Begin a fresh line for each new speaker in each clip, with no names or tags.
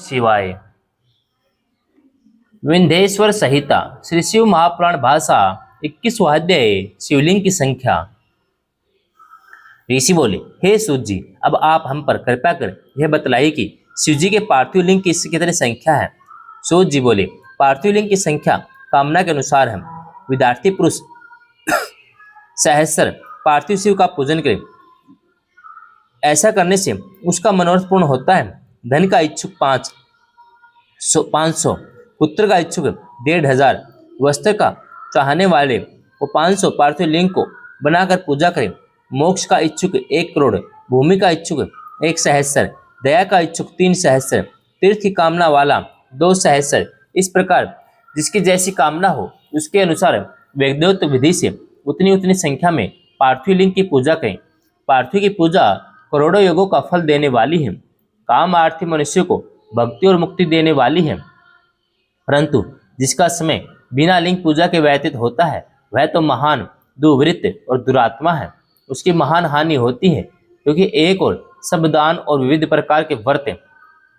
शिवाय। विंध्येश्वर संहिता श्री शिव महापुराण भाषा 21वां अध्याय शिवलिंग की संख्या। ऋषि बोले, हे सूत जी, अब आप हम पर कृपा कर यह बतलाइए कि शिव जी के पार्थिव लिंग की कितनी संख्या है। सूत जी बोले, पार्थिव लिंग की संख्या कामना के अनुसार है। विद्यार्थी पुरुष सहस्त्र पार्थिव शिव का पूजन करे, ऐसा करने से उसका मनोरथ पूर्ण होता है। धन का इच्छुक 500, पुत्र का इच्छुक 1500, वस्त्र का चाहने वाले वो 500 पार्थिव लिंग को बनाकर पूजा करें। मोक्ष का इच्छुक 1 करोड़, भूमि का इच्छुक 1 सहस्त्र, दया का इच्छुक 3 सहस्त्र, तीर्थ की कामना वाला 2 सहस्त्र। इस प्रकार जिसकी जैसी कामना हो उसके अनुसार वेदोक्त विधि से उतनी उतनी संख्या में पार्थिव लिंग की पूजा करें। पार्थिव की पूजा करोड़ों योगों का फल देने वाली है। काम आर्थी मनुष्य को भक्ति और मुक्ति देने वाली है, परंतु जिसका समय बिना लिंग पूजा के व्यतीत होता है वह तो महान दुर्वृत्त और दुरात्मा है। उसकी महान हानि होती है, क्योंकि एक और सब दान और विविध प्रकार के व्रत,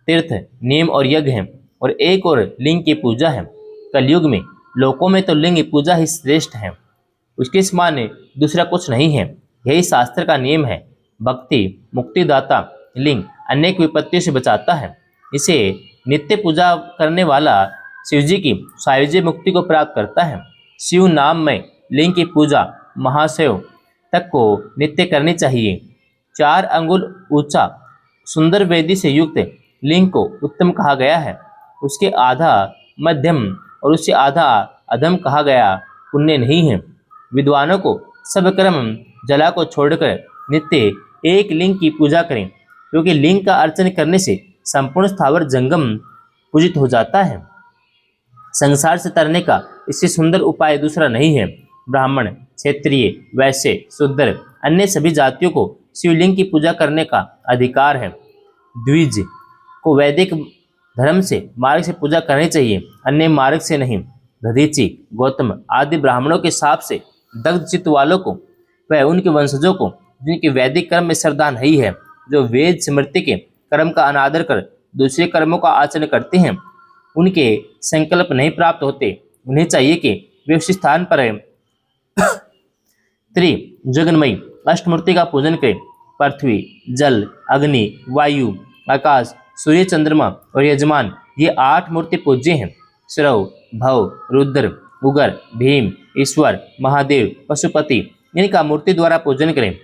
तीर्थ, नियम और यज्ञ हैं, और एक और लिंग की पूजा है। कलयुग में लोकों में तो लिंग पूजा ही श्रेष्ठ है, उसके समान दूसरा कुछ नहीं है। यही शास्त्र का नियम है। भक्ति मुक्तिदाता लिंग अनेक विपत्तियों से बचाता है। इसे नित्य पूजा करने वाला शिव जी की सायुज्य मुक्ति को प्राप्त करता है। शिव नाम में लिंग की पूजा महाशिव तक को नित्य करनी चाहिए। 4 अंगुल ऊंचा सुंदर वेदी से युक्त लिंग को उत्तम कहा गया है। उसके आधा मध्यम और उससे आधा अधम कहा गया पुण्य नहीं है। विद्वानों को सब कर्म जला को छोड़कर नित्य एक लिंग की पूजा करें, क्योंकि लिंग का अर्चन करने से संपूर्ण स्थावर जंगम पूजित हो जाता है। संसार से तरने का इससे सुंदर उपाय दूसरा नहीं है। ब्राह्मण, क्षत्रिय, वैश्य, शूद्र अन्य सभी जातियों को शिवलिंग की पूजा करने का अधिकार है। द्विज को वैदिक धर्म से मार्ग से पूजा करनी चाहिए, अन्य मार्ग से नहीं। दधीचि, गौतम आदि ब्राह्मणों के शाप से दग्ध चित्त वालों को वह उनके वंशजों को जिनकी वैदिक कर्म में श्रद्धा नहीं है, जो वेद स्मृति के कर्म का अनादर कर दूसरे कर्मों का आचरण करते हैं, उनके संकल्प नहीं प्राप्त होते। उन्हें चाहिए कि वे उस स्थान पर त्रिजगन्मयी अष्टमूर्ति का पूजन करें। पृथ्वी, जल, अग्नि, वायु, आकाश, सूर्य, चंद्रमा और यजमान, ये 8 मूर्ति पूज्य हैं। श्रव, भव, रुद्र, उगर, भीम, ईश्वर, महादेव, पशुपति, इनका मूर्ति द्वारा पूजन करें।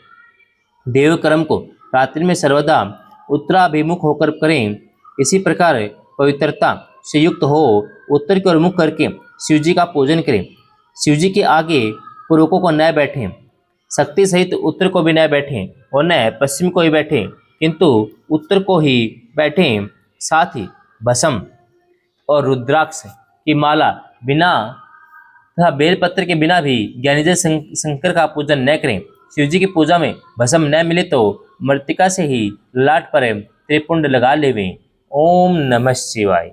देव कर्म को रात्रि में सर्वदा उत्तराभिमुख होकर करें। इसी प्रकार पवित्रता से युक्त हो उत्तर की ओर मुख करके शिवजी का पूजन करें। शिवजी के आगे पुरुषों को न बैठें, शक्ति सहित उत्तर को भी न बैठें और न पश्चिम को ही बैठें, किंतु उत्तर को ही बैठें। साथ ही भस्म और रुद्राक्ष की माला बिना तथा बेलपत्र के बिना भी ज्ञानीजन शंकर का पूजन न करें। शिवजी की पूजा में भस्म न मिले तो मृतिका से ही लाट पर त्रिपुंड लगा लेवें। ओम नमः शिवाय।